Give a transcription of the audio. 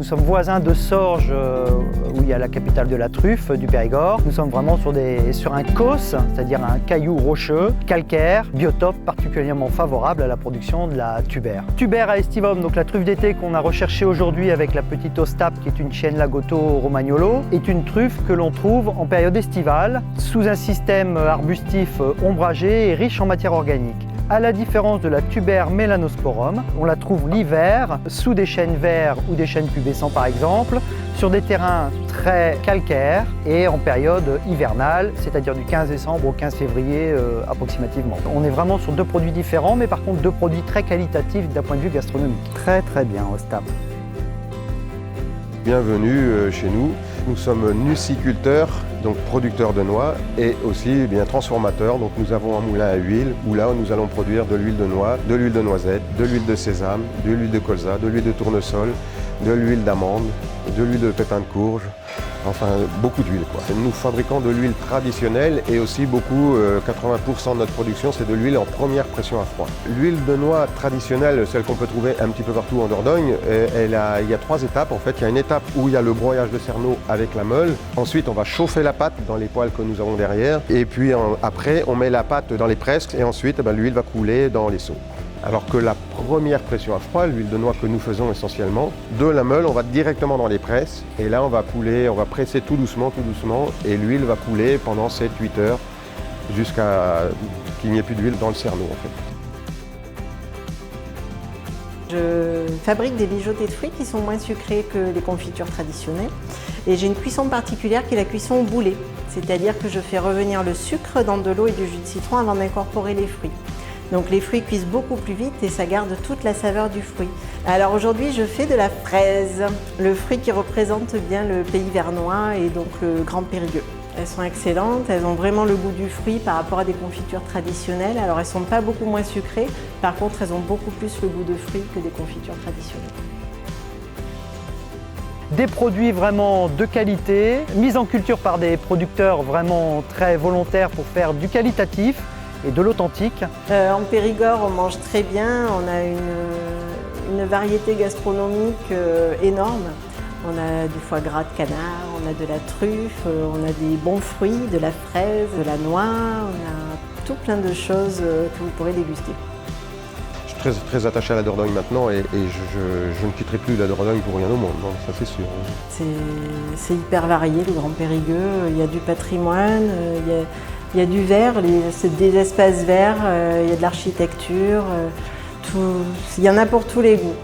Nous sommes voisins de Sorges, où il y a la capitale de la truffe, du Périgord. Nous sommes vraiment sur un causse, c'est-à-dire un caillou rocheux, calcaire, biotope particulièrement favorable à la production de la tuber. Tuber aestivum, donc la truffe d'été qu'on a recherchée aujourd'hui avec la petite Ostap, qui est une chienne Lagotto romagnolo, est une truffe que l'on trouve en période estivale, sous un système arbustif ombragé et riche en matière organique. À la différence de la tuber melanosporum, on la trouve l'hiver sous des chênes verts ou des chênes pubescents par exemple, sur des terrains très calcaires et en période hivernale, c'est-à-dire du 15 décembre au 15 février approximativement. On est vraiment sur deux produits différents, mais par contre deux produits très qualitatifs d'un point de vue gastronomique. Très bien, Ostap. Bienvenue chez nous. Nous sommes nuciculteurs, donc producteurs de noix, et aussi transformateurs. Donc nous avons un moulin à huile où là nous allons produire de l'huile de noix, de l'huile de noisette, de l'huile de sésame, de l'huile de colza, de l'huile de tournesol, de l'huile d'amande, de l'huile de pépins de courge, enfin beaucoup d'huile quoi. Nous fabriquons de l'huile traditionnelle et aussi beaucoup, 80% de notre production c'est de l'huile en première pression à froid. L'huile de noix traditionnelle, celle qu'on peut trouver un petit peu partout en Dordogne, il y a 3 étapes en fait. Il y a une étape où il y a le broyage de cerneau avec la meule. Ensuite on va chauffer la pâte dans les poêles que nous avons derrière. Et puis après on met la pâte dans les presses et ensuite l'huile va couler dans les seaux. Alors que la première pression à froid, l'huile de noix que nous faisons essentiellement, de la meule, on va directement dans les presses et là on va couler, on va presser tout doucement et l'huile va couler pendant 7-8 heures jusqu'à qu'il n'y ait plus d'huile dans le cerneau en fait. Je fabrique des mijotés de fruits qui sont moins sucrés que les confitures traditionnelles et j'ai une cuisson particulière qui est la cuisson au boulet, c'est-à-dire que je fais revenir le sucre dans de l'eau et du jus de citron avant d'incorporer les fruits. Donc les fruits cuisent beaucoup plus vite et ça garde toute la saveur du fruit. Alors aujourd'hui je fais de la fraise, le fruit qui représente bien le pays vernois et donc le Grand Périgueux. Elles sont excellentes, elles ont vraiment le goût du fruit par rapport à des confitures traditionnelles. Alors elles ne sont pas beaucoup moins sucrées, par contre elles ont beaucoup plus le goût de fruit que des confitures traditionnelles. Des produits vraiment de qualité, mis en culture par des producteurs vraiment très volontaires pour faire du qualitatif et de l'authentique. En Périgord, on mange très bien, on a une variété gastronomique énorme. On a du foie gras de canard, on a de la truffe, on a des bons fruits, de la fraise, de la noix, on a tout plein de choses que vous pourrez déguster. Je suis très attaché à la Dordogne maintenant et je ne quitterai plus la Dordogne pour rien au monde, non, ça c'est sûr. C'est hyper varié, le Grand Périgueux, il y a du patrimoine, il y a du vert, c'est des espaces verts, il y a de l'architecture, il y en a pour tous les goûts.